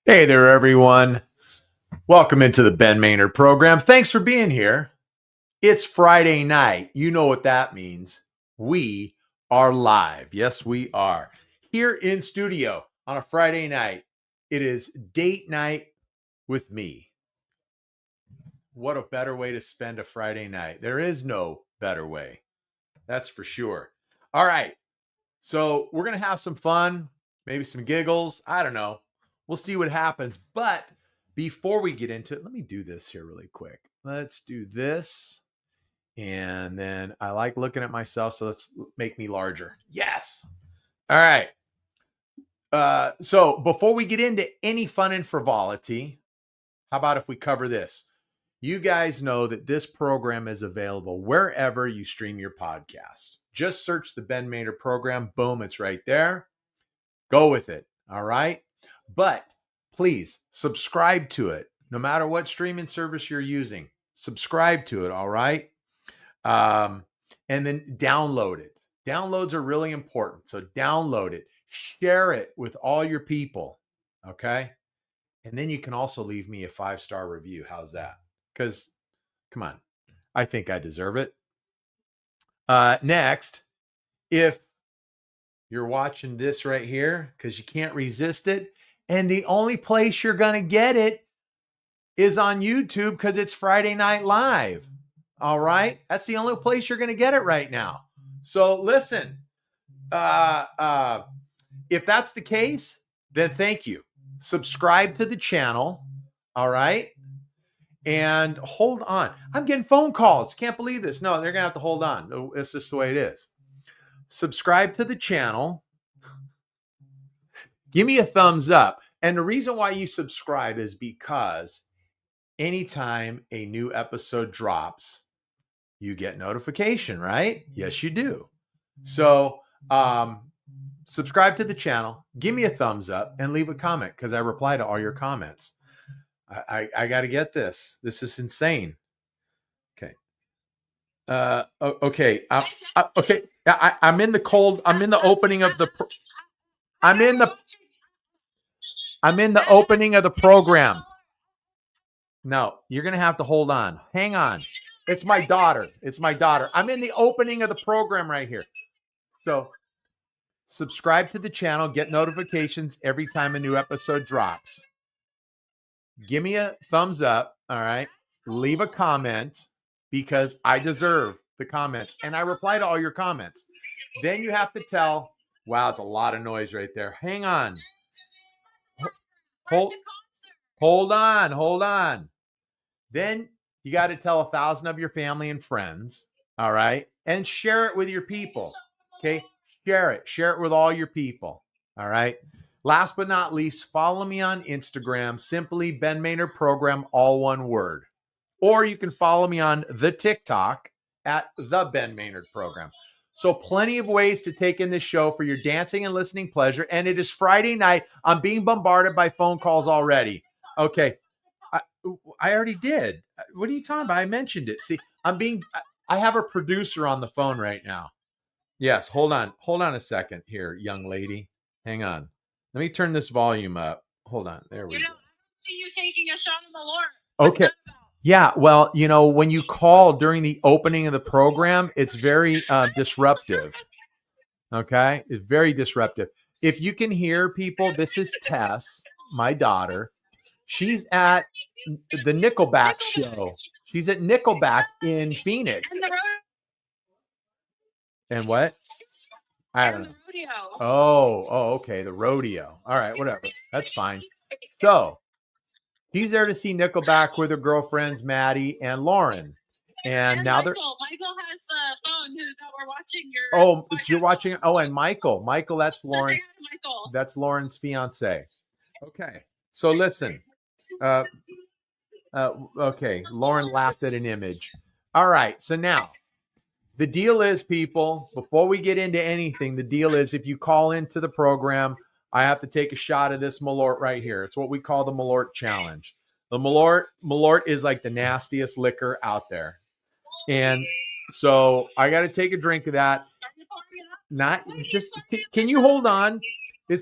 Hey there, everyone. Welcome into the Ben Maynard program. Thanks for being here. It's Friday night. You know what that means. We are live. Yes, we are. Here in studio on a Friday night. It is date night with me. What a better way to spend a Friday night. There is no better way. That's for sure. All right. So we're going to have some fun, maybe some giggles. I don't know. We'll see what happens. But before we get into it, let me do this here really quick. Let's do this. And then I like looking at myself. So let's make me larger. Yes. All right. So before we get into any fun and frivolity, how about if we cover this? You guys know that this program is available wherever you stream your podcasts. Just search the Ben Maynard program. Boom, it's right there. Go with it. All right. But please subscribe to it. No matter what streaming service you're using, subscribe to it. All right. And then download it. Downloads are really important. So download it, share it with all your people. Okay. And then you can also leave me a 5-star review. How's that? Because come on, I think I deserve it. Next, if you're watching this right here because you can't resist it, and the only place you're going to get it is on YouTube because it's Friday Night Live. All right. That's the only place you're going to get it right now. So listen, if that's the case, then thank you. Subscribe to the channel. All right. And hold on. I'm getting phone calls. Can't believe this. No, they're going to have to hold on. It's just the way it is. Subscribe to the channel. Give me a thumbs up. And the reason why you subscribe is because anytime a new episode drops, you get notification, right? Yes, you do. So subscribe to the channel, give me a thumbs up, and leave a comment because I reply to all your comments. I got to get this. This is insane. Okay. Okay. Okay. I'm in the cold. I'm in the opening of the. I'm in the opening of the program. No, you're gonna have to hold on. Hang on. It's my daughter. It's my daughter. I'm in the opening of the program right here. So subscribe to the channel. Get notifications every time a new episode drops. Give me a thumbs up. All right. Leave a comment because I deserve the comments and I reply to all your comments. Then you have to tell, wow, it's a lot of noise right there. Hang on. Hold on. Then you got to tell 1,000 of your family and friends. All right. And share it with your people. Okay. Share it with all your people. All right. Last but not least, follow me on Instagram, simply Ben Maynard Program, all one word. Or you can follow me on the TikTok at the Ben Maynard Program. So plenty of ways to take in this show for your dancing and listening pleasure. And it is Friday night. I'm being bombarded by phone calls already. Okay. I already did. What are you talking about? I mentioned it. See, I have a producer on the phone right now. Yes. Hold on a second here, young lady. Hang on. Let me turn this volume up. Hold on. There we go. I don't see you taking a shot of Malört. Okay. Yeah. Well, when you call during the opening of the program, it's very disruptive. Okay. It's very disruptive. If you can hear people, this is Tess, my daughter. She's at the Nickelback show. She's at Nickelback in Phoenix. And what? I don't know. Oh, okay. The rodeo. All right, whatever. That's fine. So he's there to see Nickelback with her girlfriends, Maddie and Lauren. And now Michael has the phone that we're watching your podcast. You're watching. Oh, and Michael, that's Lauren. That's Lauren's fiance. Okay. So listen. Okay. Lauren laughed at an image. All right. So now the deal is, people, before we get into anything, the deal is if you call into the program, I have to take a shot of this Malört right here. It's what we call the Malört challenge. The Malört is like the nastiest liquor out there. And so I got to take a drink of that. Not just, can you hold on? I'm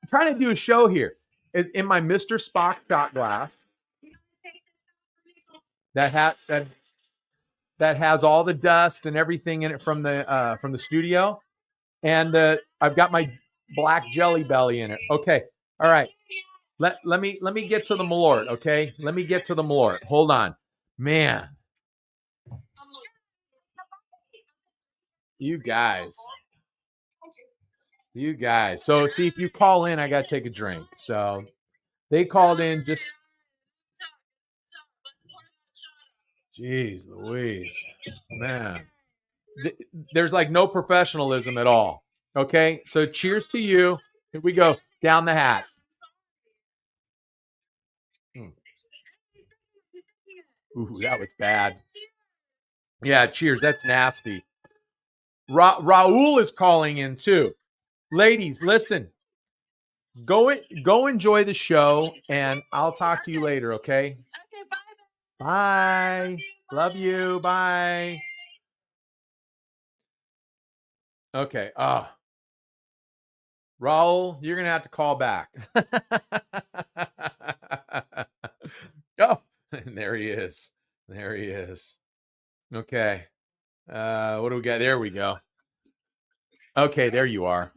trying to do a show here. in my Mr. Spock shot glass that has all the dust and everything in it from the studio, and I've got my black Jelly Belly in it. Okay, all right. Let me get to the Malört. Okay, let me get to the Malört. Hold on, man. You guys. So see, if you call in, I gotta take a drink. So they called in just. Jeez Louise, man. There's like no professionalism at all. Okay, so cheers to you. Here we go. Down the hatch. Ooh, that was bad. Yeah, cheers. That's nasty. Raul is calling in too. Ladies, listen. Go enjoy the show, and I'll talk to you later, okay? Okay, bye. Bye. Love you. Bye. Okay. Raul, you're gonna have to call back. Oh, there he is. There he is. Okay. What do we got? There we go. Okay, there you are.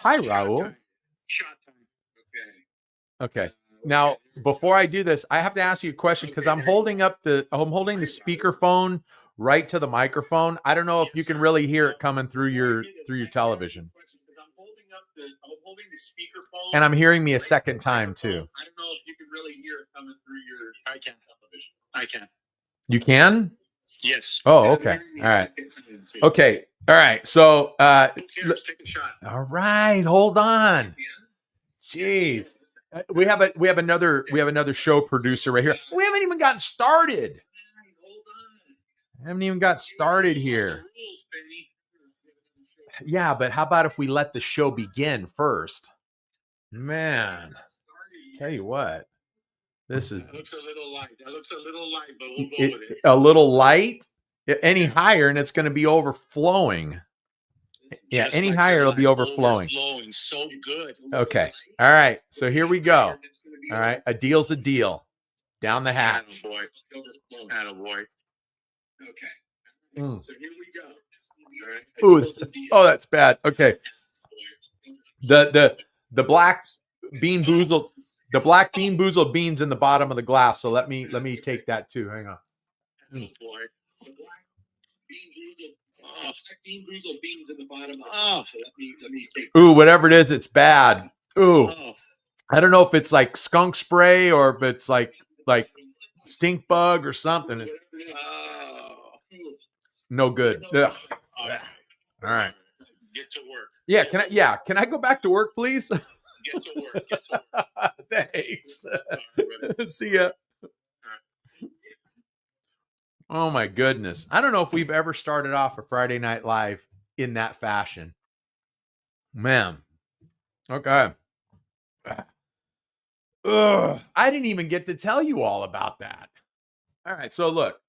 Hi, Raul. Okay. Now, before I do this, I have to ask you a question because I'm holding the speakerphone right to the microphone. I don't know if you can really hear it coming through your television. And I'm hearing me a second time too. I don't know if you can really hear it coming through your television. I can. You can? Yes. Oh, okay. All right. Okay. All right. So take a shot. All right. Hold on. Jeez. We have another show producer right here. We haven't even gotten started. I haven't even got started here. Yeah, but how about if we let the show begin first? Man, tell you what, this is. That looks a little light. But we'll go with it. A little light? Any higher, and it's going to be overflowing. Yeah, just any higher, it'll be overflowing. So good. Okay. All right. So here we go. All right. A deal's a deal. Down the hatch. Attaboy. Okay. So here we go. All right. Ooh, that's bad. Okay. The black bean boozled, beans in the bottom of the glass. So let me take that too. Hang on. Bean boozled beans in the bottom of the glass. So let me take. Ooh, whatever it is, it's bad. Ooh. I don't know if it's like skunk spray or if it's like stink bug or something. No good. Ugh. All right. Get to work. Yeah, can I go back to work, please? Get to work. Thanks. See ya. Oh my goodness. I don't know if we've ever started off a Friday Night Live in that fashion. Man. Okay. Ugh, I didn't even get to tell you all about that. All right, so look.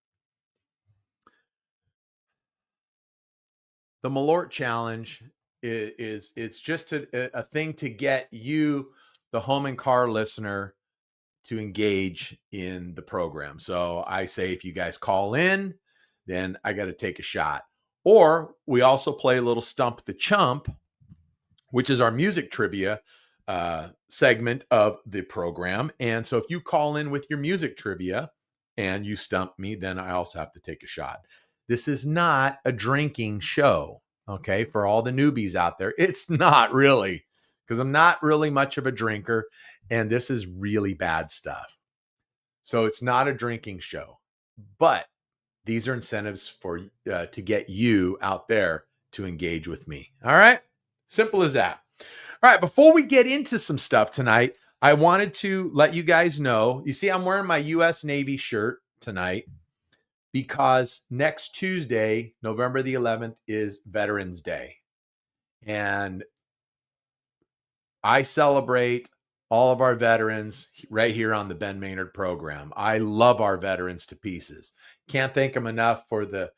The Malört challenge is it's just a thing to get you, the home and car listener, to engage in the program. So I say, if you guys call in, then I got to take a shot. Or we also play a little Stump the Chump, which is our music trivia segment of the program. And so if you call in with your music trivia and you stump me, then I also have to take a shot. This is not a drinking show, okay? For all the newbies out there, it's not really, because I'm not really much of a drinker, and this is really bad stuff. So it's not a drinking show, but these are incentives for to get you out there to engage with me. All right? Simple as that. All right, before we get into some stuff tonight, I wanted to let you guys know, you see, I'm wearing my U.S. Navy shirt tonight because next Tuesday, November the 11th, is Veterans Day. And I celebrate all of our veterans right here on the Ben Maynard program. I love our veterans to pieces. Can't thank them enough for the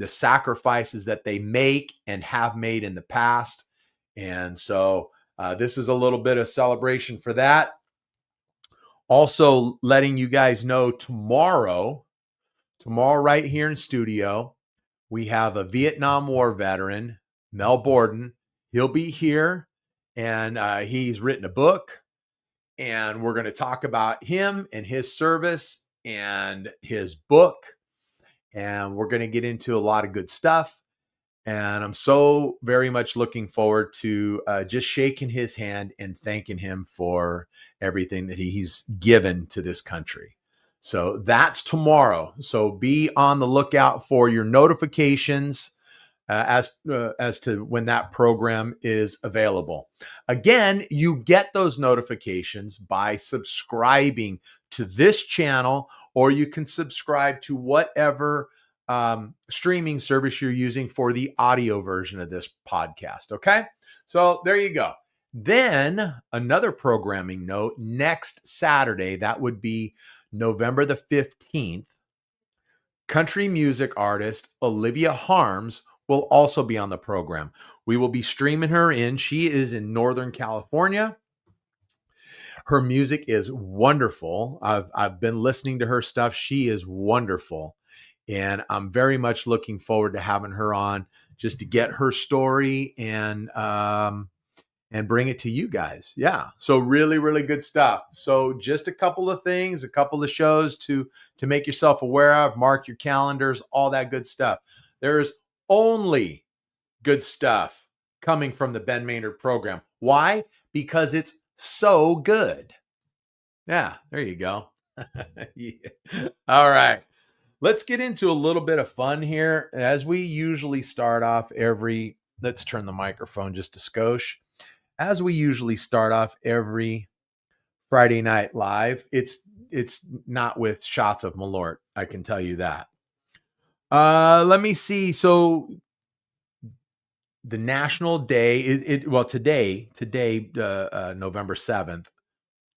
sacrifices that they make and have made in the past. And so This is a little bit of celebration for that. Also, letting you guys know tomorrow right here in studio, we have a Vietnam War veteran, Mel Borden. He'll be here, and he's written a book, and we're going to talk about him and his service and his book, and we're going to get into a lot of good stuff. And I'm so very much looking forward to just shaking his hand and thanking him for everything that he's given to this country. So that's tomorrow. So be on the lookout for your notifications as to when that program is available. Again, you get those notifications by subscribing to this channel, or you can subscribe to whatever streaming service you're using for the audio version of this podcast. Okay, so there you go. Then another programming note: next Saturday, that would be November the 15th, country music artist Olivia Harms will also be on the program. We will be streaming her in. She is in Northern California. Her music is wonderful. I've been listening to her stuff. She is wonderful. And I'm very much looking forward to having her on just to get her story and bring it to you guys. Yeah. So really, really good stuff. So just a couple of things, a couple of shows to make yourself aware of, mark your calendars, all that good stuff. There's only good stuff coming from the Ben Maynard program. Why? Because it's so good. Yeah, there you go. Yeah. All right. Let's get into a little bit of fun here. As we usually start off let's turn the microphone just a skosh. As we usually start off every Friday Night Live, it's not with shots of Malört. I can tell you that. Let me see. So the national day today, November 7th,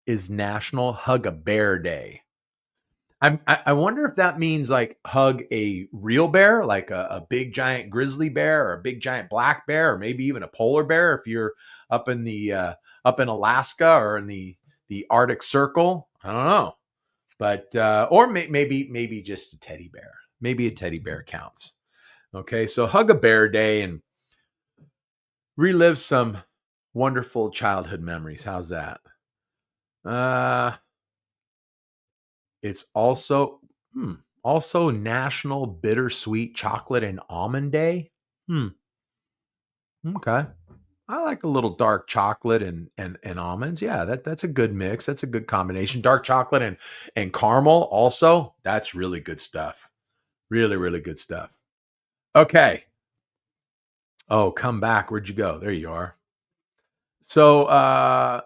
is National Hug a Bear Day. I wonder if that means like hug a real bear, like a big giant grizzly bear or a big giant black bear, or maybe even a polar bear if you're up in Alaska or in the Arctic Circle. I don't know, but or maybe just a teddy bear. Maybe a teddy bear counts. Okay, so Hug a Bear Day and relive some wonderful childhood memories. How's that? It's also National Bittersweet Chocolate and Almond Day. Okay. I like a little dark chocolate and almonds. Yeah, that's a good mix. That's a good combination. Dark chocolate and caramel also. That's really good stuff. Really, really good stuff. Okay. Oh, come back. Where'd you go? There you are. So I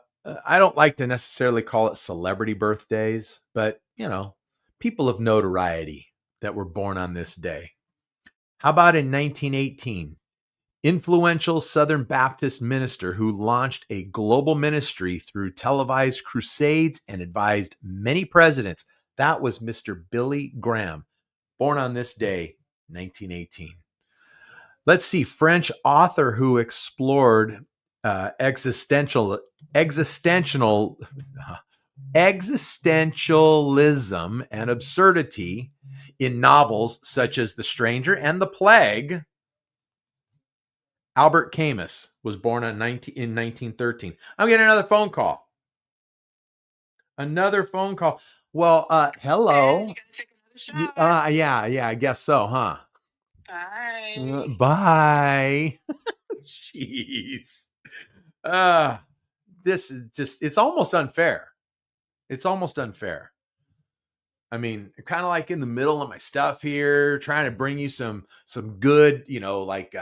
don't like to necessarily call it celebrity birthdays, but people of notoriety that were born on this day. How about in 1918? Influential Southern Baptist minister who launched a global ministry through televised crusades and advised many presidents. That was Mr. Billy Graham, born on this day, 1918. Let's see, French author who explored existentialism and absurdity in novels such as The Stranger and The Plague. Albert Camus was born in 1913. I'm getting another phone call. Well, hello. Yeah, I guess so, huh? Bye. Bye. Jeez. This is it's almost unfair. It's almost unfair. I mean, kind of like in the middle of my stuff here, trying to bring you some good, like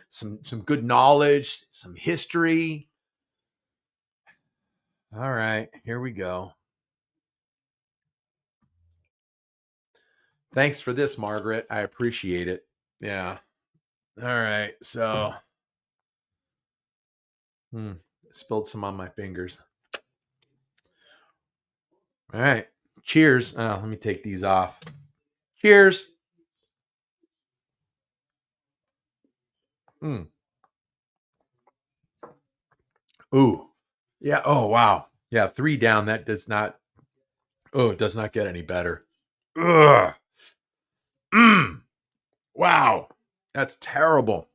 some good knowledge, some history. All right, here we go. Thanks for this, Margaret. I appreciate it. Yeah. All right. So, spilled some on my fingers. All right. Cheers. Let me take these off. Cheers. Ooh. Yeah. Oh, wow. Yeah. 3 down. That does not. Oh, it does not get any better. Ugh. Wow. That's terrible.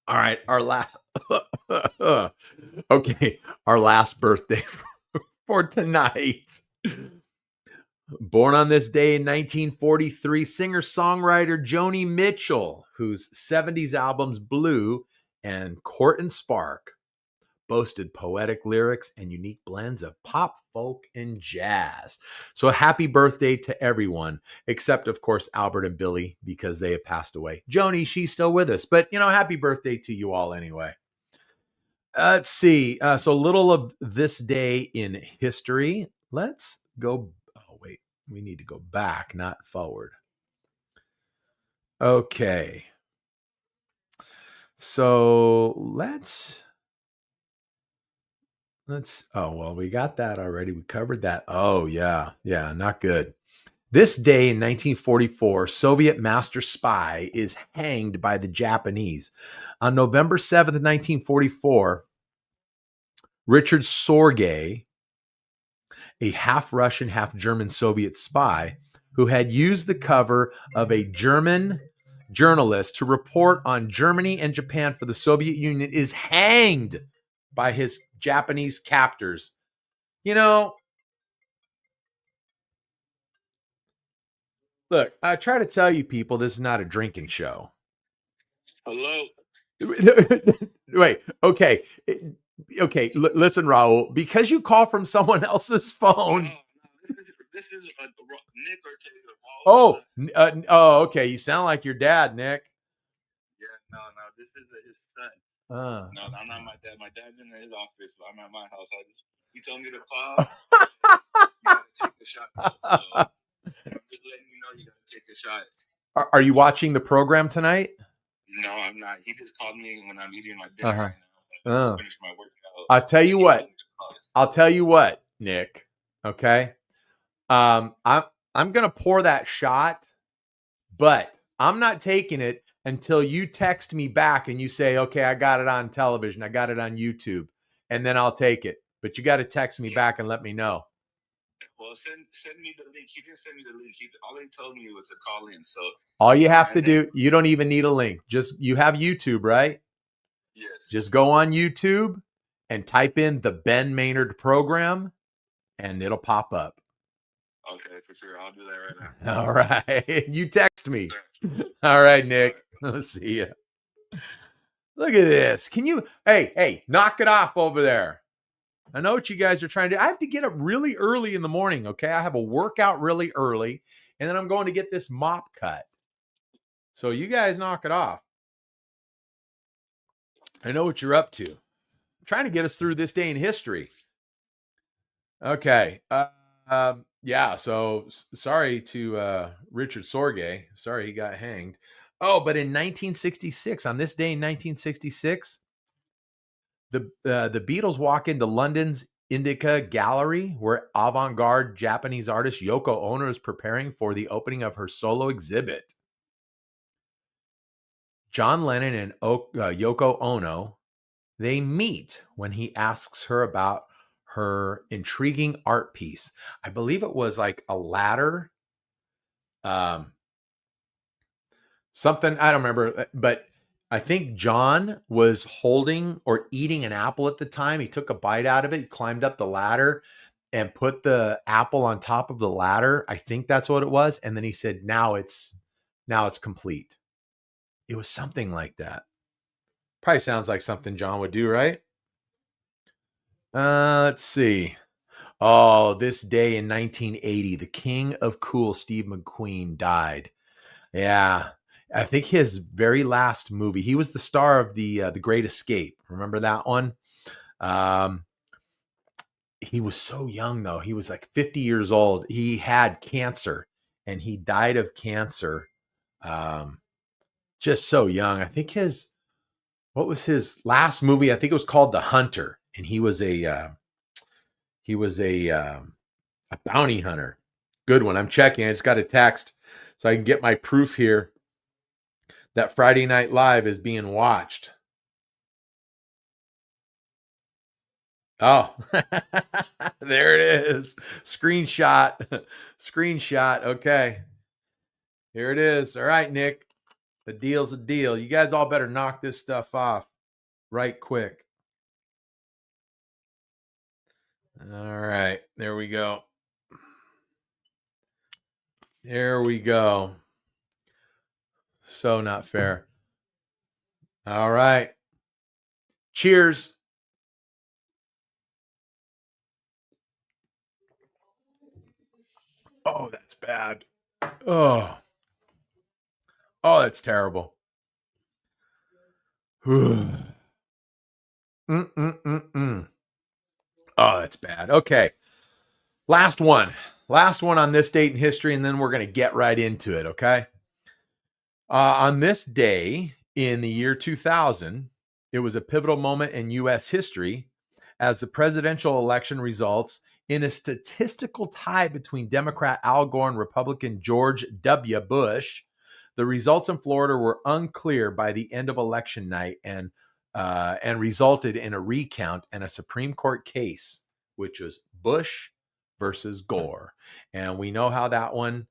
All right. Our last. Okay. Our last birthday for tonight. Born on this day in 1943, singer-songwriter Joni Mitchell, whose 70s albums Blue and Court and Spark boasted poetic lyrics and unique blends of pop, folk, and jazz. So happy birthday to everyone, except, of course, Albert and Billy, because they have passed away. Joni, she's still with us, but, happy birthday to you all anyway. Let's see. So little of this day in history. Let's go. Oh, wait. We need to go back, not forward. Okay. So let's, oh, well, we got that already. We covered that. Oh, yeah. Yeah, not good. This day in 1944, Soviet master spy is hanged by the Japanese. On November 7th, 1944, Richard Sorge, a half Russian, half German Soviet spy who had used the cover of a German journalist to report on Germany and Japan for the Soviet Union, is hanged by his Japanese captors. Look, I try to tell you people this is not a drinking show. Hello. Wait, okay. Listen, Raul, because you call from someone else's phone. No, this is Nick Ortega. Okay. You sound like your dad, Nick. Yeah, no, this is his son. No, I'm not my dad. My dad's in his office, but I'm at my house. He told me to call. You gotta take a shot. So I'm just letting you know you gotta take a shot. Are you watching the program tonight? No, I'm not. He just called me when I'm eating my dinner right now. I just finished my workout. I'll tell you what, Nick. Okay. I'm gonna pour that shot, but I'm not taking it until you text me back and you say, okay, I got it on television, I got it on YouTube, and then I'll take it. But you got to text me back and let me know. Well, send me the link. He didn't send me the link. All he told me was to call in. So all you have to do, you don't even need a link. You have YouTube, right? Yes. Just go on YouTube and type in the Ben Maynard program, and it'll pop up. Okay, for sure. I'll do that right now. All right. You text me. All right, Nick. I'll see you. Look at this. Can you, hey, knock it off over there. I know what you guys are trying to do. I have to get up really early in the morning, okay? I have a workout really early, and then I'm going to get this mop cut. So you guys knock it off. I know what you're up to. I'm trying to get us through this day in history. Okay. Yeah, so sorry to Richard Sorge. Sorry he got hanged. Oh, but in 1966, on this day in 1966, the Beatles walk into London's Indica Gallery, where avant-garde Japanese artist Yoko Ono is preparing for the opening of her solo exhibit. John Lennon and Yoko Ono, they meet when he asks her about her intriguing art piece. I believe it was like a ladder. Something, I don't remember, but I think John was holding or eating an apple at the time. He took a bite out of it, he climbed up the ladder and put the apple on top of the ladder. I think that's what it was. And then he said, now it's complete. It was something like that. Probably sounds like something John would do, right? Let's see. Oh, this day in 1980, the king of cool, Steve McQueen, died. Yeah. I think his very last movie, he was the star of the Great Escape. Remember that one? He was so young, though. He was like 50 years old. He had cancer, and he died of cancer just so young. I think what was his last movie? I think it was called The Hunter, and he was a bounty hunter. Good one. I'm checking. I just got a text so I can get my proof here that Friday Night Live is being watched. Oh, there it is. Screenshot. Screenshot. Okay. Here it is. All right, Nick. The deal's a deal. You guys all better knock this stuff off right quick. All right. There we go. There we go. So not fair. All right. Cheers. Oh, that's bad. Oh, that's terrible. Oh, that's bad. Okay. Last one on this date in history, and then we're going to get right into it. Okay. On this day in the year 2000, it was a pivotal moment in U.S. history as the presidential election results in a statistical tie between Democrat Al Gore and Republican George W. Bush. The results in Florida were unclear by the end of election night and resulted in a recount and a Supreme Court case, which was Bush versus Gore. And we know how that one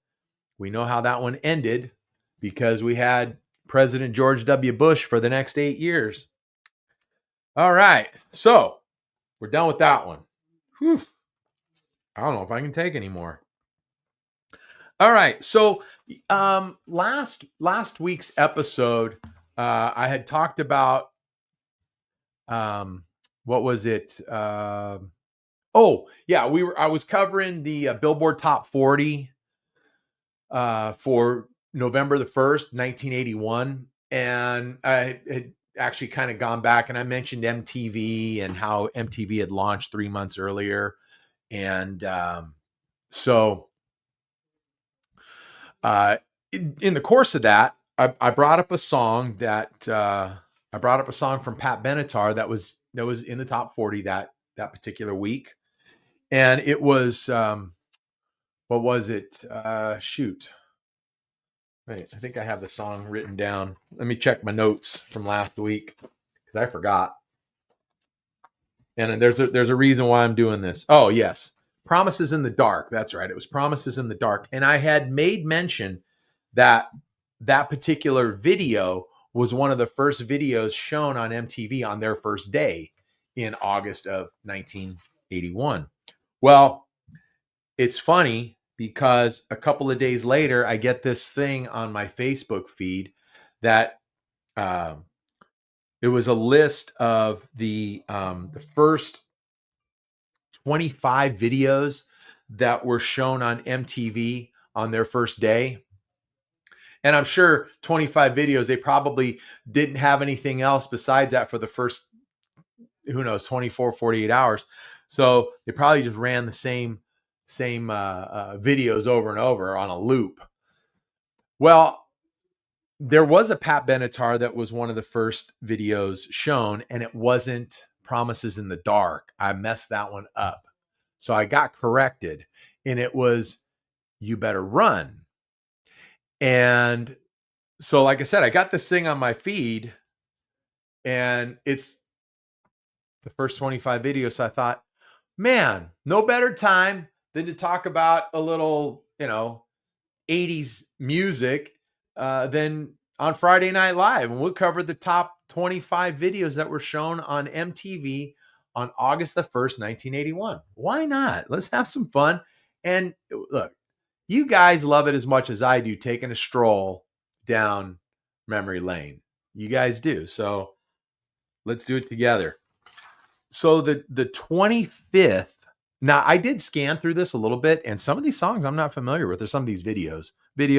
ended because we had President George W. Bush for the next 8 years. All right. So we're done with that one. Whew. I don't know if I can take any more. All right. So last week's episode, I had talked about what was it? I was covering the Billboard Top 40 for November the 1st, 1981. And I had actually kind of gone back and I mentioned MTV and how MTV had launched 3 months earlier. And so in the course of that, I brought up a song from Pat Benatar that was in the top 40 that particular week. And it was, what was it? Shoot. Wait, I think I have the song written down. Let me check my notes from last week because I forgot. And there's a reason why I'm doing this. Oh, yes. Promises in the Dark. That's right. It was Promises in the Dark. And I had made mention that particular video was one of the first videos shown on MTV on their first day in August of 1981. Well, it's funny because a couple of days later, I get this thing on my Facebook feed that it was a list of the first 25 videos that were shown on MTV on their first day. And I'm sure 25 videos, they probably didn't have anything else besides that for the first, 24, 48 hours. So they probably just ran the same videos over and over on a loop. Well, there was a Pat Benatar that was one of the first videos shown, and it wasn't Promises in the Dark. I messed that one up. So I got corrected, and it was You Better Run. And so, like I said, I got this thing on my feed, and it's the first 25 videos. So I thought, man, no better time than to talk about a little, 80s music than on Friday Night Live. And we'll cover the top 25 videos that were shown on MTV on August the 1st, 1981. Why not? Let's have some fun. And look, you guys love it as much as I do, taking a stroll down memory lane. You guys do. So let's do it together. So the 25th, now I did scan through this a little bit, and some of these songs I'm not familiar with. There's some of these video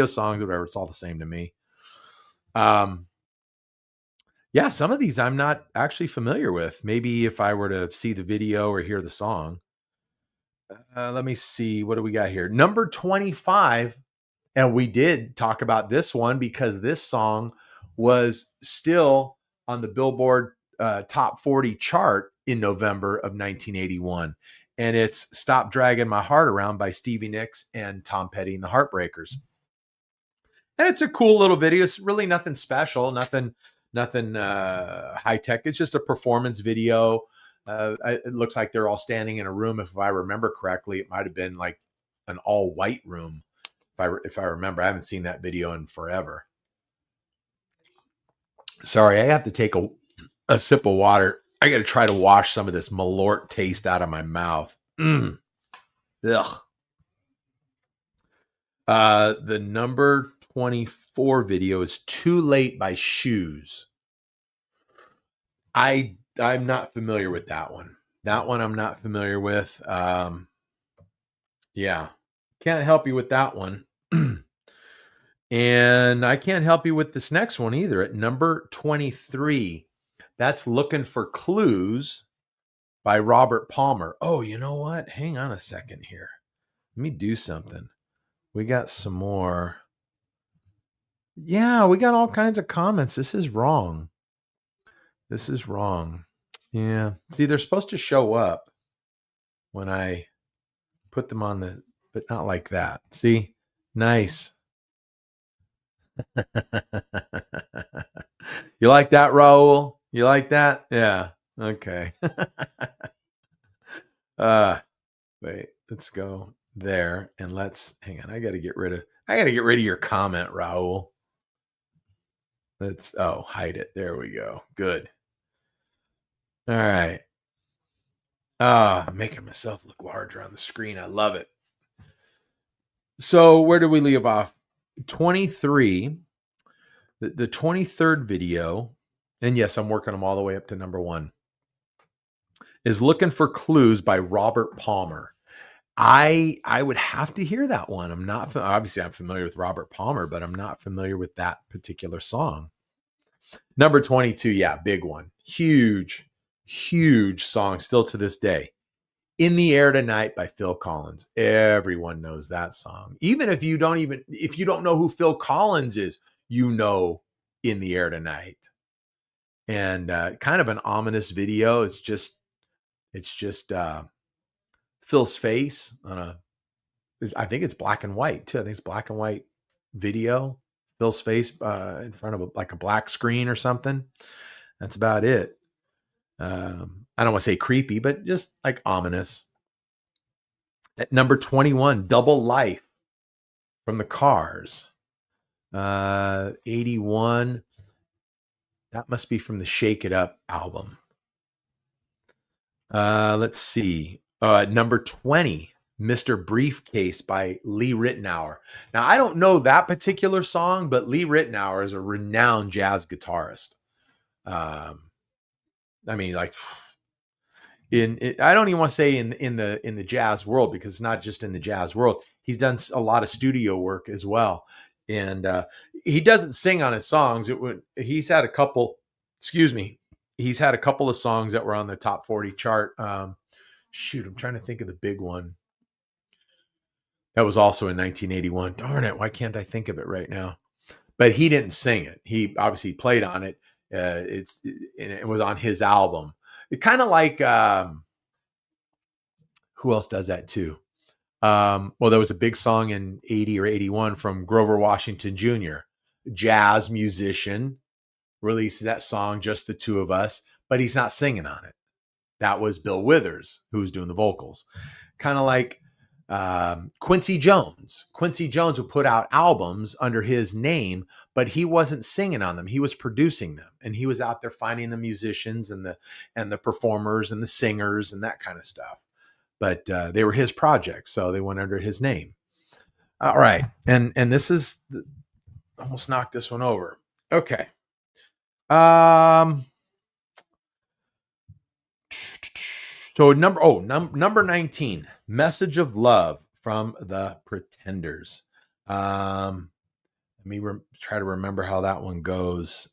songs, whatever. It's all the same to me. Yeah, some of these I'm not actually familiar with. Maybe if I were to see the video or hear the song. Let me see. What do we got here? Number 25. And we did talk about this one because this song was still on the Billboard Top 40 chart in November of 1981. And it's Stop Dragging My Heart Around by Stevie Nicks and Tom Petty and the Heartbreakers. And it's a cool little video. It's really nothing special, nothing high tech. It's just a performance video It looks like they're all standing in a room. If I remember correctly, it might have been like an all white room. If I remember, I haven't seen that video in forever. Sorry, I have to take a sip of water. I got to try to wash some of this Malört taste out of my mouth. Ugh. The number 24 video is Too Late by Shoes. I'm not familiar with that one. That one I'm not familiar with. Yeah. Can't help you with that one. And I can't help you with this next one either. At number 23, that's Looking for Clues by Robert Palmer. Oh, you know what? Hang on a second here. Let me do something. We got some more. Yeah, we got all kinds of comments. This is wrong. This is wrong. Yeah. See, they're supposed to show up when I put them on the, but not like that. See? Nice. You like that, Raul? You like that? Yeah. Okay. Wait, let's go there and let's hang on. I gotta get rid of your comment, Raul. Let's hide it. There we go. Good. All right. I'm making myself look larger on the screen. I love it. So where do we leave off? 23. The 23rd video, and yes, I'm working them all the way up to number 1, is Looking for Clues by Robert Palmer. I would have to hear that one. Obviously I'm familiar with Robert Palmer, but I'm not familiar with that particular song. Number 22, yeah, big one. Huge song still to this day. In the Air Tonight by Phil Collins. Everyone knows that song. Even if you don't know who Phil Collins is, you know In the Air Tonight. And kind of an ominous video. It's just Phil's face on I think it's black and white too. I think it's black and white video. Phil's face in front of a black screen or something. That's about it. I don't want to say creepy, but just like ominous. At number 21, Double Life from the Cars. 81. That must be from the Shake It Up album. Let's see. Number 20, Mr. Briefcase by Lee Ritenour. Now, I don't know that particular song, but Lee Ritenour is a renowned jazz guitarist. I mean, like I don't even want to say in the jazz world, because it's not just in the jazz world. He's done a lot of studio work as well, and he doesn't sing on his songs. He's had a couple. Excuse me. He's had a couple of songs that were on the top 40 chart. I'm trying to think of the big one. That was also in 1981. Darn it! Why can't I think of it right now? But he didn't sing it. He obviously played on it. It was on his album. It kind of like who else does that too? Well, there was a big song in 80 or 81 from Grover Washington Jr., jazz musician, releases that song, Just the Two of Us, but he's not singing on it. That was Bill Withers, who was doing the vocals. Kind of like Quincy Jones. Quincy Jones would put out albums under his name, but he wasn't singing on them. He was producing them, and he was out there finding the musicians and the performers and the singers and that kind of stuff. But they were his projects, so they went under his name. All right, and this is almost knocked this one over. Okay. So number 19, Message of Love from the Pretenders. Let me try to remember how that one goes.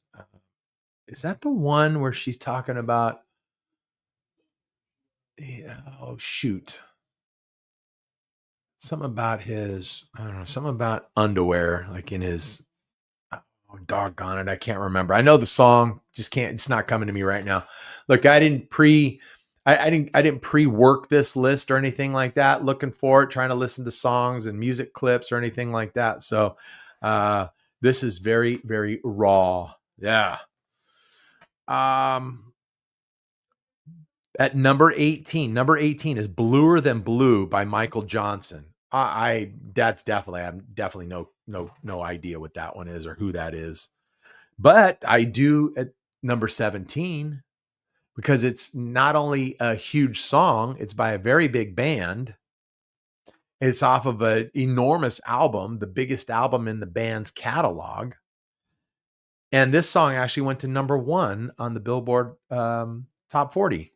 Is that the one where she's talking about? Yeah, oh shoot. Something about something about underwear, like in his, oh, doggone it, I can't remember. I know the song, it's not coming to me right now. Look, I didn't pre-work this list or anything like that, looking for it, trying to listen to songs and music clips or anything like that. So this is very, very raw. Yeah. At number 18 is Bluer Than Blue by Michael Johnson. I'm definitely no idea what that one is or who that is. But I do at number 17 because it's not only a huge song, it's by a very big band. It's off of an enormous album, the biggest album in the band's catalog. And this song actually went to number 1 on the Billboard Top 40.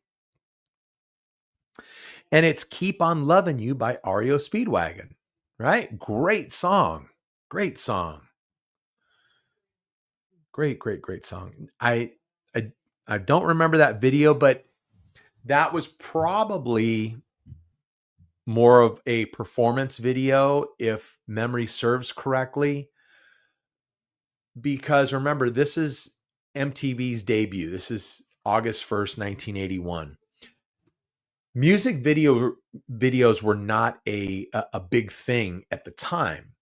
And it's Keep On Loving You by REO Speedwagon, right? Great song. Great song. Great song. I don't remember that video, but that was probably more of a performance video, if memory serves correctly. Because remember, this is MTV's debut. This is August 1st, 1981. Music videos were not a big thing at the time.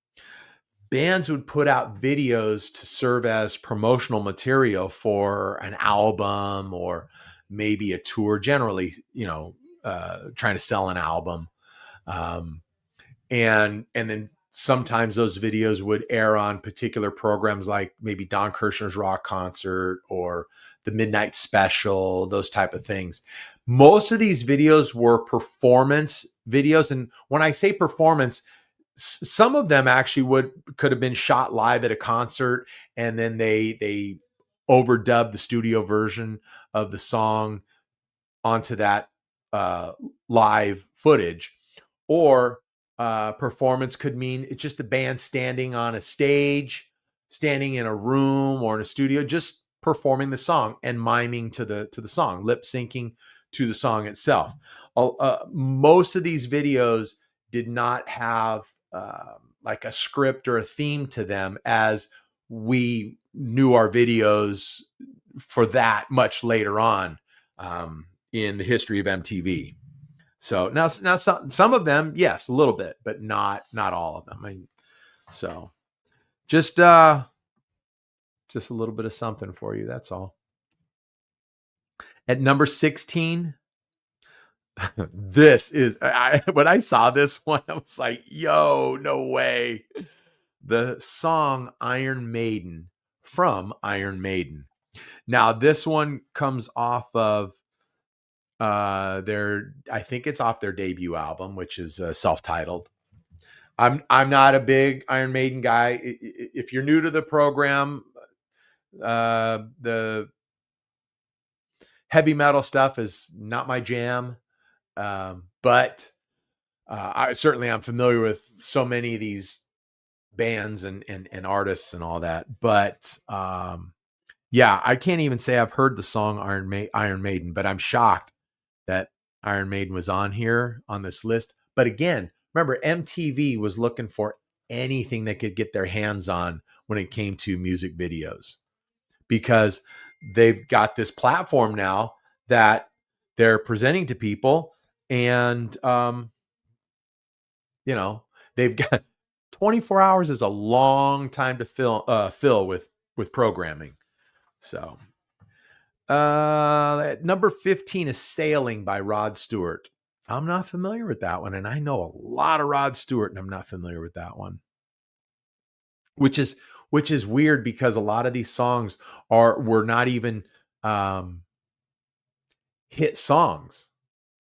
Bands would put out videos to serve as promotional material for an album or maybe a tour, generally, trying to sell an album. And then sometimes those videos would air on particular programs like maybe Don Kirshner's Rock Concert or the Midnight Special, those type of things. Most of these videos were performance videos. And when I say performance, some of them actually could have been shot live at a concert, and then they overdubbed the studio version of the song onto that live footage. Or performance could mean it's just a band standing on a stage, standing in a room or in a studio, just performing the song and miming to the song, lip syncing to the song itself. Most of these videos did not have like a script or a theme to them, as we knew our videos for that much later on in the history of MTV. So now some of them, yes, a little bit, but not all of them. I mean, so just a little bit of something for you. That's all. At number 16, this is, when I saw this one, I was like, yo, no way. The song Iron Maiden from Iron Maiden. Now, this one comes off of I think it's off their debut album, which is self-titled. I'm not a big Iron Maiden guy. If you're new to the program, the heavy metal stuff is not my jam. But I'm familiar with so many of these bands and artists and all that. But yeah, I can't even say I've heard the song Iron Maiden, but I'm shocked that Iron Maiden was on here on this list. But again, remember, MTV was looking for anything they could get their hands on when it came to music videos, because they've got this platform now that they're presenting to people, and they've got 24 hours is a long time to fill with programming. So at number 15 is Sailing by Rod Stewart. I'm not familiar with that one, and I know a lot of Rod Stewart, and I'm not familiar with that one. Which is weird, because a lot of these songs were not even hit songs.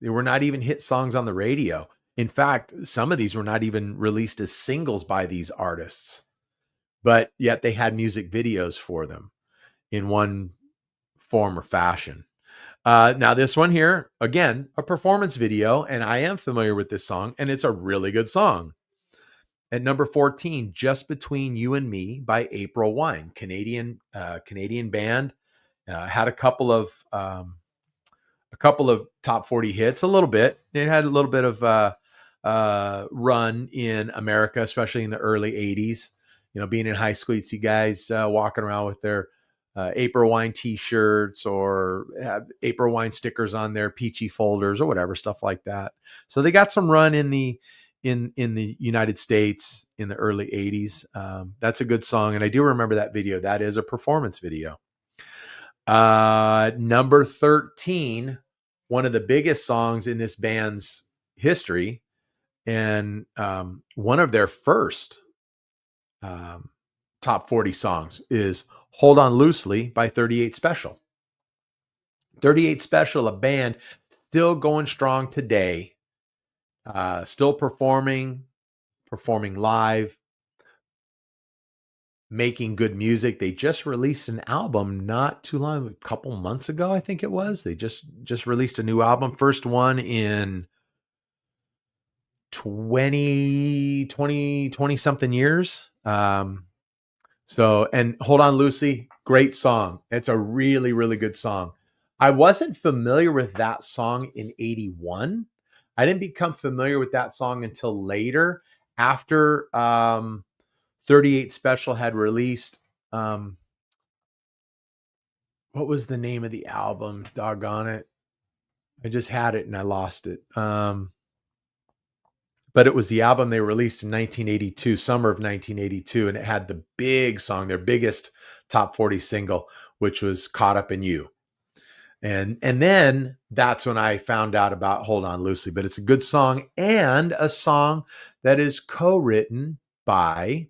They were not even hit songs on the radio. In fact, some of these were not even released as singles by these artists, but yet they had music videos for them in one form or fashion. Now this one here, again, a performance video, and I am familiar with this song, and it's a really good song. At number 14, Just Between You and Me by April Wine, Canadian band. Had a couple of top 40 hits, a little bit. It had a little bit of run in America, especially in the early 80s. Being in high school, you'd see guys walking around with their April Wine t-shirts, or have April Wine stickers on their peachy folders or whatever, stuff like that. So they got some run in the United States in the early 80s. That's a good song, and I do remember that video. That is a performance video. Number 13, one of the biggest songs in this band's history, and one of their first top 40 songs is Hold On Loosely by 38 Special. 38 Special, a band still going strong today, still performing live, making good music. They just released an album not too long, a couple months ago, I think it was. They just released a new album, first one in 20 something years. So, and Hold On Lucy, great song. It's a really, really good song. I wasn't familiar with that song in 81. I didn't become familiar with that song until later, after 38 Special had released, what was the name of the album? Doggone it. I just had it and I lost it. But it was the album they released in 1982, summer of 1982, and it had the big song, their biggest top 40 single, which was Caught Up in You. And then that's when I found out about Hold On Loosely. But it's a good song, and a song that is co-written by,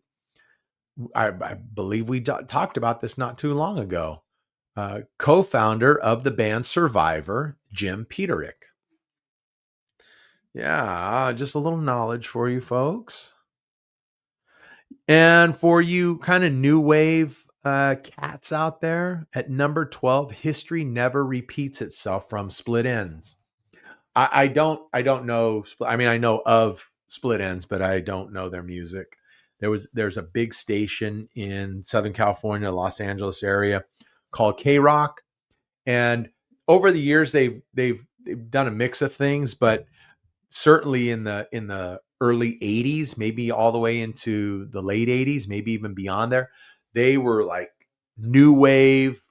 I believe we talked about this not too long ago, co-founder of the band Survivor, Jim Peterick. Yeah, just a little knowledge for you folks. And for you kind of new wave cats out there, at number 12, History Never Repeats Itself from Split Enz. I don't know. I mean, I know of Split Enz, but I don't know their music. There's a big station in Southern California, Los Angeles area called K-Rock. And over the years, they've done a mix of things, but certainly in the early 80s, maybe all the way into the late 80s, maybe even beyond there, they were like new wave,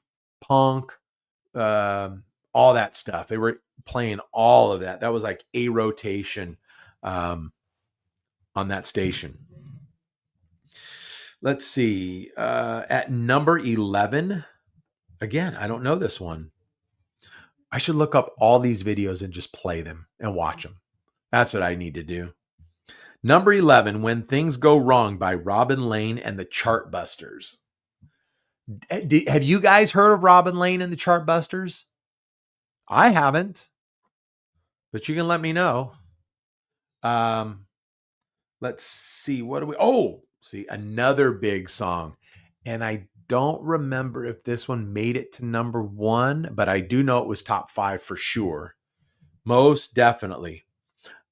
punk, all that stuff. They were playing all of that. That was like a rotation on that station. Let's see. At number 11, again, I don't know this one. I should look up all these videos and just play them and watch them. That's what I need to do. Number 11, When Things Go Wrong by Robin Lane and the Chartbusters. Have you guys heard of Robin Lane and the Chartbusters? I haven't, but you can let me know. Let's see. What do we? Oh, see, another big song. And I don't remember if this one made it to number 1, but I do know it was top 5 for sure. Most definitely.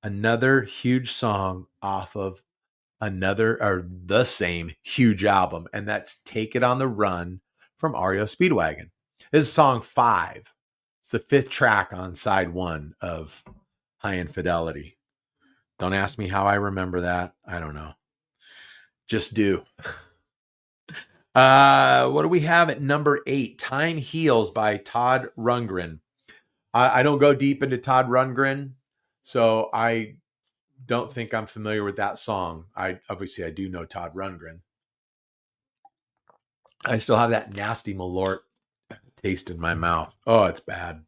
Another huge song off of the same huge album, and that's Take It on the Run from REO Speedwagon. This is song 5. It's the 5th track on side 1 of High Infidelity. Don't ask me how I remember that. I don't know. Just do. What do we have at number 8? Time Heals by Todd Rundgren. I don't go deep into Todd Rundgren, so I don't think I'm familiar with that song. I do know Todd Rundgren. I still have that nasty Malört taste in my mouth. Oh, it's bad.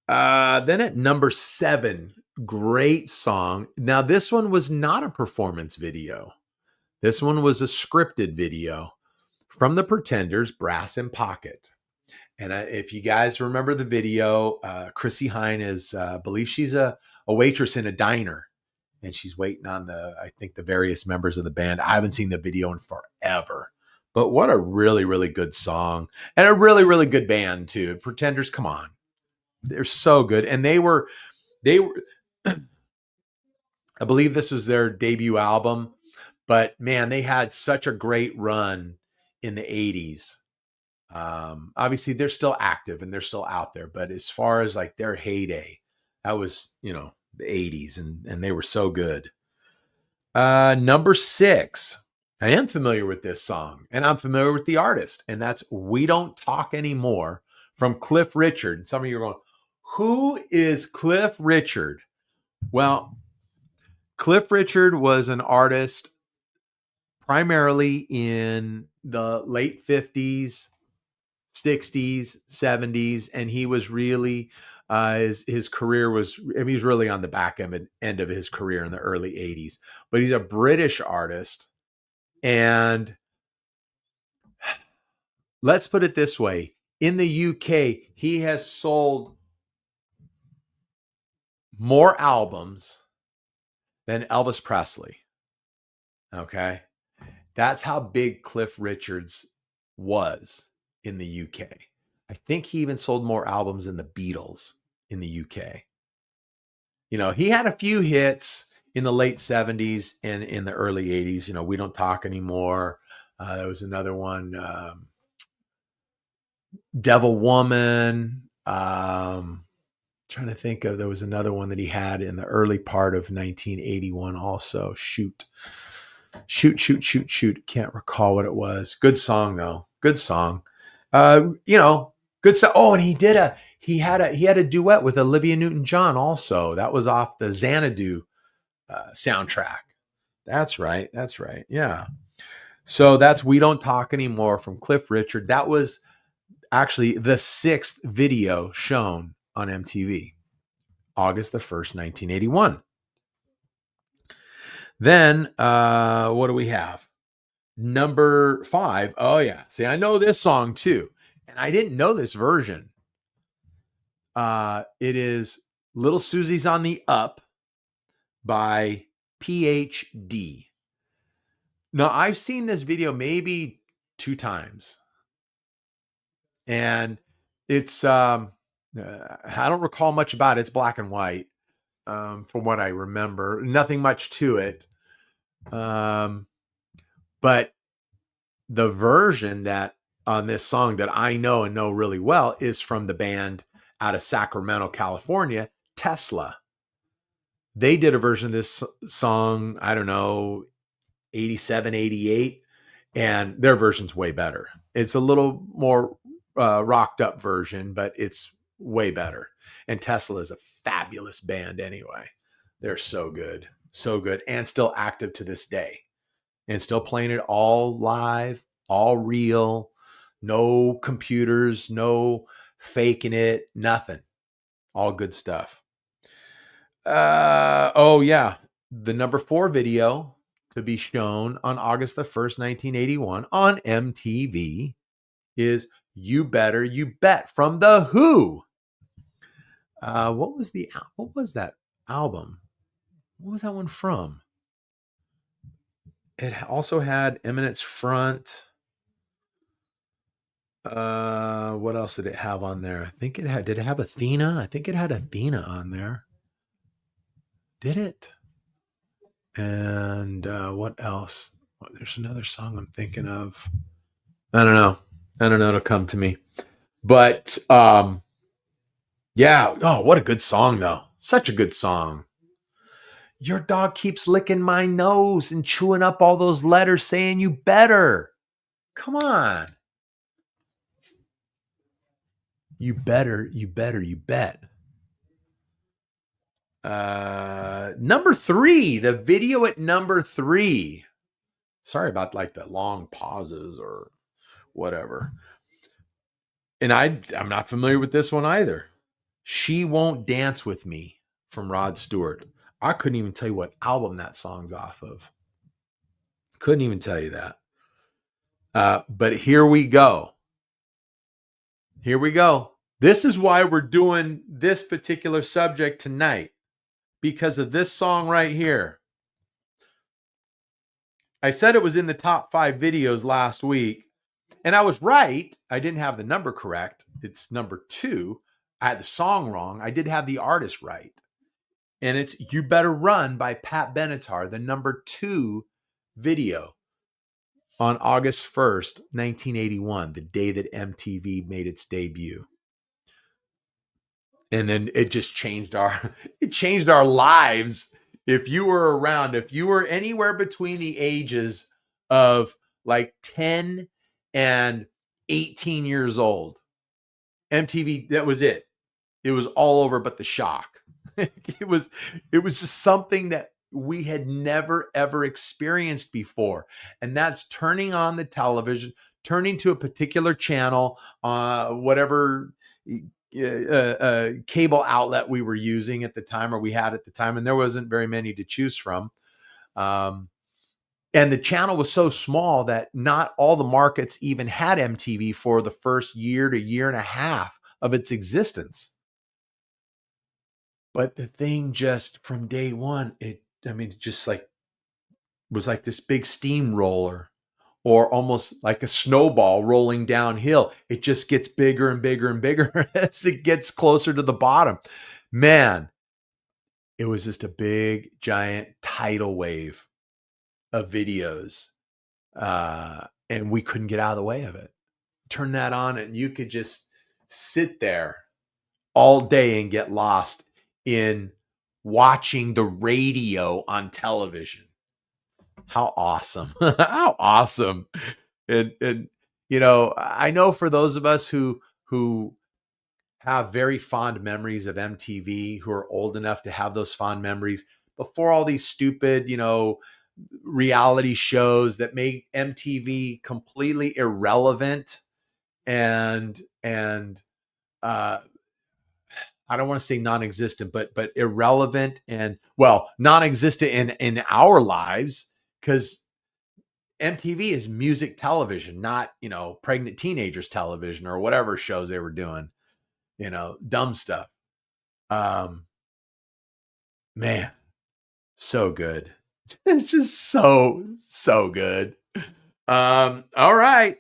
Then at number 7, great song. Now, this one was not a performance video. This one was a scripted video from the Pretenders, Brass in Pocket. And if you guys remember the video, Chrissy Hine is, I believe she's a waitress in a diner, and she's waiting on the various members of the band. I haven't seen the video in forever, but what a really, really good song, and a really, really good band too. Pretenders, come on. They're so good. And they were, I believe this was their debut album, but man, they had such a great run in the 80s. Obviously they're still active and they're still out there, but as far as like their heyday, that was, the 80s, and they were so good. Number 6, I am familiar with this song, and I'm familiar with the artist, and that's We Don't Talk Anymore from Cliff Richard. Some of you are going, who is Cliff Richard? Well, Cliff Richard was an artist primarily in the late 50s, 60s, 70s, and he was really his career was, I mean, he was really on the back end of his career in the early 80s. But he's a British artist, and let's put it this way. In the UK, he has sold more albums than Elvis Presley. Okay. That's how big Cliff Richards was in the UK. I think he even sold more albums than the Beatles in the UK. You know, he had a few hits in the late 70s and in the early 80s. You know, We Don't Talk Anymore. There was another one, Devil Woman. Trying to think of, there was another one that he had in the early part of 1981 also. Shoot. Can't recall what it was. Good song though. Good song. You know, good stuff. Oh, and he had a duet with Olivia Newton-John also. That was off the Xanadu soundtrack. That's right. Yeah. So that's We Don't Talk Anymore from Cliff Richard. That was actually the 6th video shown on MTV, August the 1st, 1981. Then what do we have? Number 5. Oh yeah. See, I know this song too. And I didn't know this version. It is Little Susie's on the Up by PhD. Now, I've seen this video maybe 2 times. And it's, I don't recall much about it. It's black and white, from what I remember. Nothing much to it. But the version that on this song that I know and know really well is from the band out of Sacramento, California, Tesla. They did a version of this song, I don't know, 87, 88, and their version's way better. It's a little more rocked up version, but it's way better. And Tesla is a fabulous band anyway. They're so good, and still active to this day, and still playing it all live, all real, no computers, no faking it, nothing, all good stuff. Oh yeah, the number 4 video to be shown on August the 1st, 1981 on MTV is You Better You Bet from The Who. What was that album? What was that one from? It also had Eminence Front. What else did it have on there? I think did it have Athena? I think it had Athena on there. Did it? And what else? There's another song I'm thinking of. I don't know. It'll come to me. But yeah. Oh, what a good song though. Such a good song. Your dog keeps licking my nose and chewing up all those letters saying you better. Come on. You better, you bet. Number 3, the video at number 3. Sorry about like the long pauses or whatever. And I'm not familiar with this one either. She Won't Dance With Me from Rod Stewart. I couldn't even tell you what album that song's off of. Couldn't even tell you that. But here we go. This is why we're doing this particular subject tonight, because of this song right here. I said it was in the top 5 videos last week, and I was right. I didn't have the number correct. It's number 2. I had the song wrong. I did have the artist right. And it's You Better Run by Pat Benatar, the number 2 video on August 1st, 1981, the day that MTV made its debut. And then it just changed our lives. If you were around, if you were anywhere between the ages of like 10 and 18 years old, MTV, that was it. It was all over but the shock. It was just something that we had never, ever experienced before. And that's turning on the television, turning to a particular channel, whatever cable outlet we were using at the time, or we had at the time, and there wasn't very many to choose from. And the channel was so small that not all the markets even had MTV for the first year to year and a half of its existence. But the thing just from day one, it just like was like this big steamroller, or almost like a snowball rolling downhill. It just gets bigger and bigger and bigger as it gets closer to the bottom. Man, it was just a big, giant tidal wave of videos. And we couldn't get out of the way of it. Turn that on and you could just sit there all day and get lost in watching the radio on television. How awesome. How awesome. And you know, I know for those of us who have very fond memories of MTV, who are old enough to have those fond memories before all these stupid, you know, reality shows that made MTV completely irrelevant and I don't want to say non-existent, but irrelevant and, well, non-existent in our lives, because MTV is music television, not, you know, pregnant teenagers television or whatever shows they were doing, you know, dumb stuff. Man, so good. It's just so good. All right.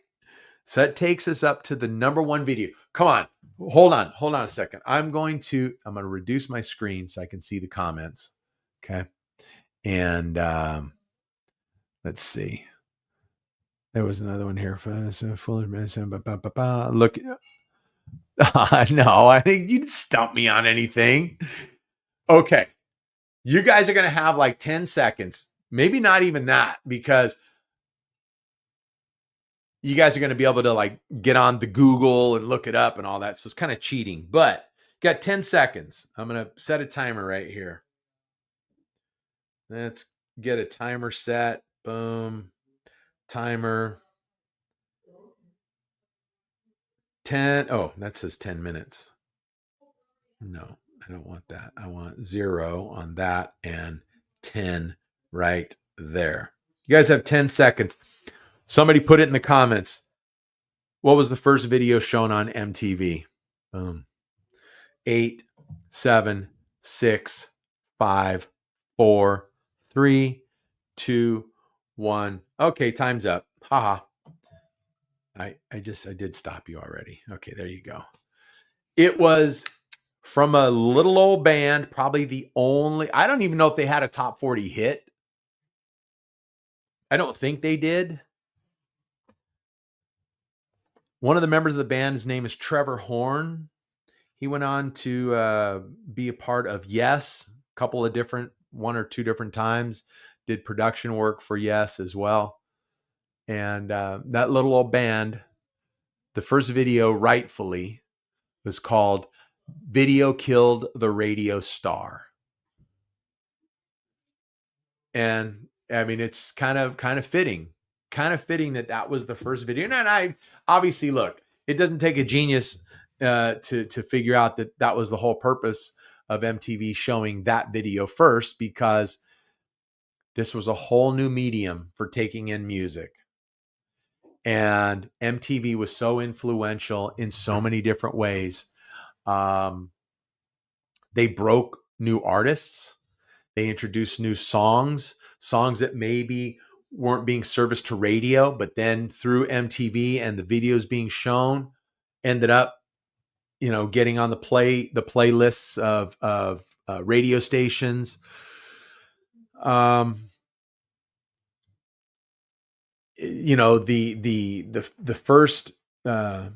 So that takes us up to the number one video. Come on. Hold on a second. I'm going to reduce my screen so I can see the comments. Okay. And let's see. There was another one here. Look. No, I think you'd stump me on anything. Okay. You guys are going to have like 10 seconds. Maybe not even that, because you guys are going to be able to like get on the Google and look it up and all that. So it's kind of cheating, but you got 10 seconds. I'm going to set a timer right here. Let's get a timer set. Boom. Timer. 10. Oh, that says 10 minutes. No, I don't want that. I want 0 on that and 10 right there. You guys have 10 seconds. Somebody put it in the comments. What was the first video shown on MTV? Boom. 8, 7, 6, 5, 4, 3, 2, 1. Okay, time's up. Haha. I did stop you already. Okay, there you go. It was from a little old band, probably the only, I don't even know if they had a top 40 hit. I don't think they did. One of the members of the band, his name is Trevor Horn. He went on to be a part of Yes, a couple of different, 1 or 2 different times, did production work for Yes as well. And that little old band, the first video rightfully was called Video Killed the Radio Star. And I mean, it's kind of fitting that was the first video. And I obviously, look, it doesn't take a genius to figure out that was the whole purpose of MTV showing that video first, because this was a whole new medium for taking in music. And MTV was so influential in so many different ways. They broke new artists. They introduced new songs that maybe weren't being serviced to radio, but then through MTV and the videos being shown, ended up, you know, getting on the playlists of radio stations. You know, the first the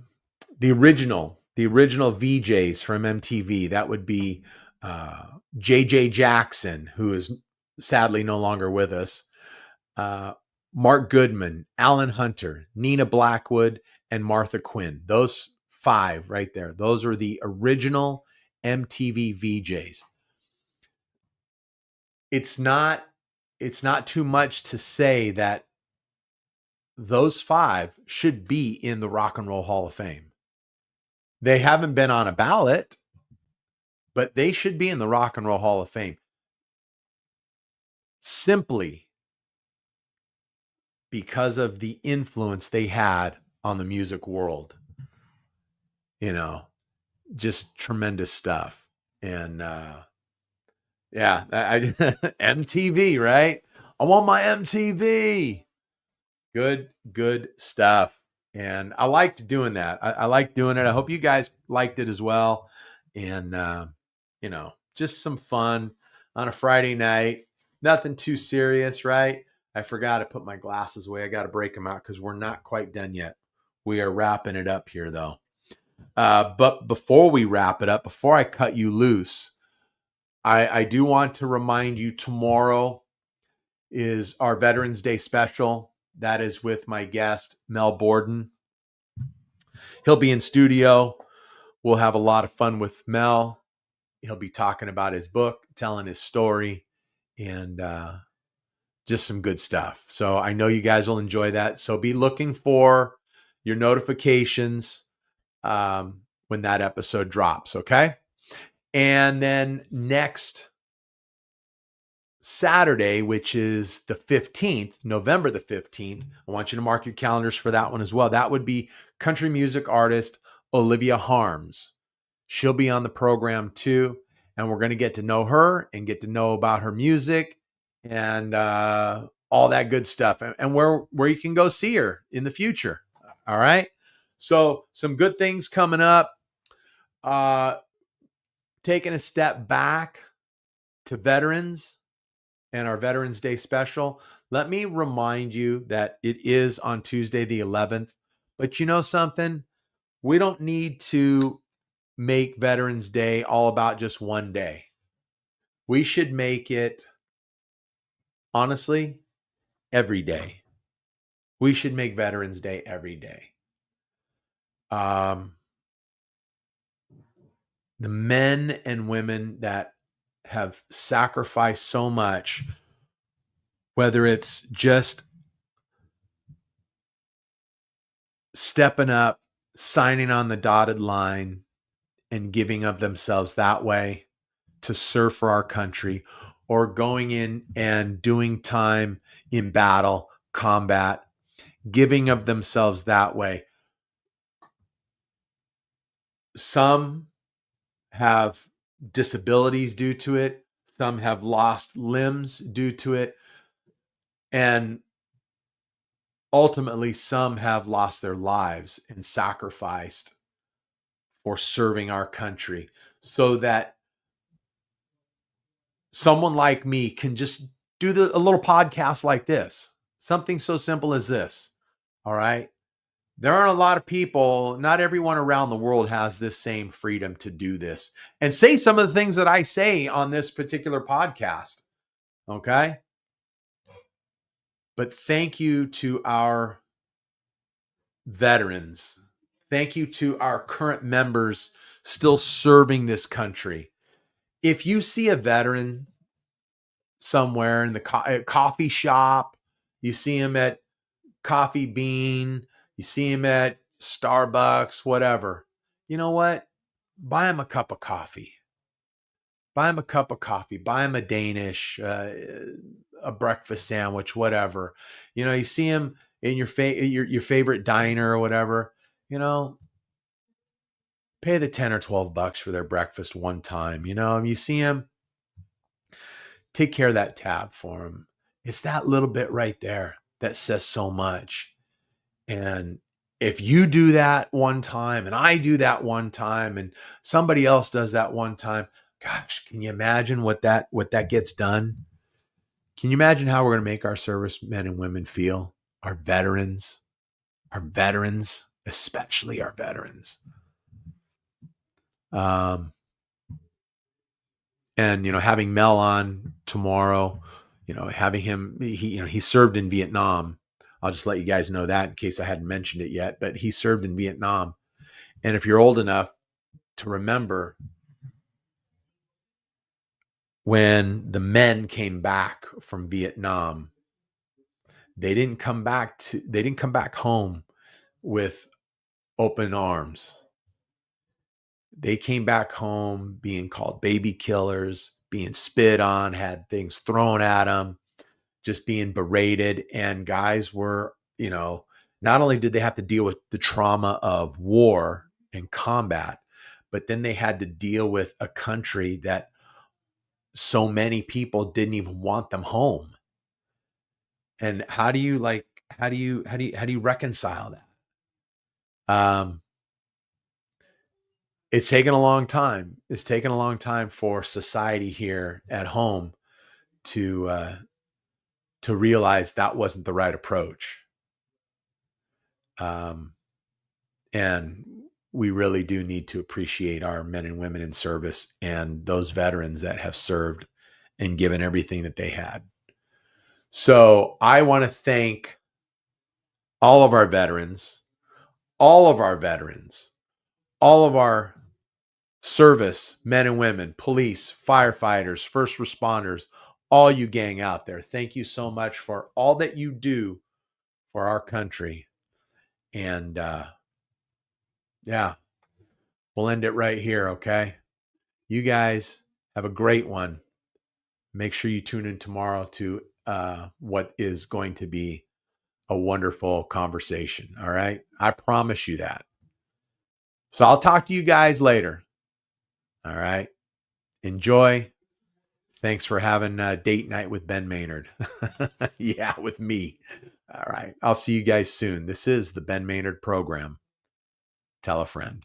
original VJs from MTV, that would be JJ Jackson, who is sadly no longer with us, Mark Goodman, Alan Hunter, Nina Blackwood, and Martha Quinn. Those 5 right there. Those are the original MTV VJs. It's not too much to say that those 5 should be in the Rock and Roll Hall of Fame. They haven't been on a ballot, but they should be in the Rock and Roll Hall of Fame. Simply because of the influence they had on the music world. You know, just tremendous stuff. And yeah, MTV, right? I want my MTV. Good stuff. And I liked doing that. I liked doing it. I hope you guys liked it as well. And, you know, just some fun on a Friday night. Nothing too serious, right? I forgot to put my glasses away. I got to break them out because we're not quite done yet. We are wrapping it up here, though. But before we wrap it up, before I cut you loose, I do want to remind you tomorrow is our Veterans Day special. That is with my guest, Mel Borden. He'll be in studio. We'll have a lot of fun with Mel. He'll be talking about his book, telling his story, and just some good stuff. So I know you guys will enjoy that. So be looking for your notifications when that episode drops, okay? And then next Saturday, which is the 15th, November the 15th, I want you to mark your calendars for that one as well. That would be country music artist Olivia Harms. She'll be on the program too, and we're going to get to know her and get to know about her music and all that good stuff, and where you can go see her in the future. All right? So some good things coming up. Taking a step back to veterans and our Veterans Day special, let me remind you that it is on Tuesday the 11th. But you know something? We don't need to make Veterans Day all about just one day. We should make it, honestly, every day. We should make Veterans Day every day. The men and women that have sacrificed so much, whether it's just stepping up, signing on the dotted line, and giving of themselves that way to serve for our country, or going in and doing time in battle, combat, giving of themselves that way. Some have disabilities due to it. Some have lost limbs due to it. And ultimately, some have lost their lives and sacrificed for serving our country so that someone like me can just do a little podcast like this. Something so simple as this. All right. There aren't a lot of people, not everyone around the world has this same freedom to do this and say some of the things that I say on this particular podcast. Okay. But thank you to our veterans. Thank you to our current members still serving this country. If you see a veteran somewhere in the coffee shop, you see him at Coffee Bean, you see him at Starbucks, whatever, you know what? Buy him a cup of coffee. Buy him a cup of coffee. Buy him a Danish, a breakfast sandwich, whatever. You know, you see him in your favorite diner or whatever, you know, pay the 10 or 12 bucks for their breakfast one time. You know, you see him, take care of that tab for him. It's that little bit right there that says so much. And if you do that one time and I do that one time and somebody else does that one time, gosh, can you imagine what that gets done? Can you imagine how we're going to make our servicemen and women feel? Our veterans, especially our veterans. And, you know, having Mel on tomorrow, you know, having him, he served in Vietnam. I'll just let you guys know that in case I hadn't mentioned it yet, but he served in Vietnam. And if you're old enough to remember when the men came back from Vietnam, They didn't come back home with open arms. They came back home being called baby killers, being spit on, had things thrown at them, just being berated. And guys were, not only did they have to deal with the trauma of war and combat, but then they had to deal with a country that so many people didn't even want them home. And how do you reconcile that? It's taken a long time. It's taken a long time for society here at home to realize that wasn't the right approach. And we really do need to appreciate our men and women in service and those veterans that have served and given everything that they had. So I want to thank all of our veterans, all of our service men and women, police, firefighters, first responders, all you gang out there. Thank you so much for all that you do for our country. And yeah, we'll end it right here, okay? You guys have a great one. Make sure you tune in tomorrow to what is going to be a wonderful conversation, all right? I promise you that. So I'll talk to you guys later. All right. Enjoy. Thanks for having a date night with Ben Maynard. Yeah, with me. All right. I'll see you guys soon. This is the Ben Maynard program. Tell a friend.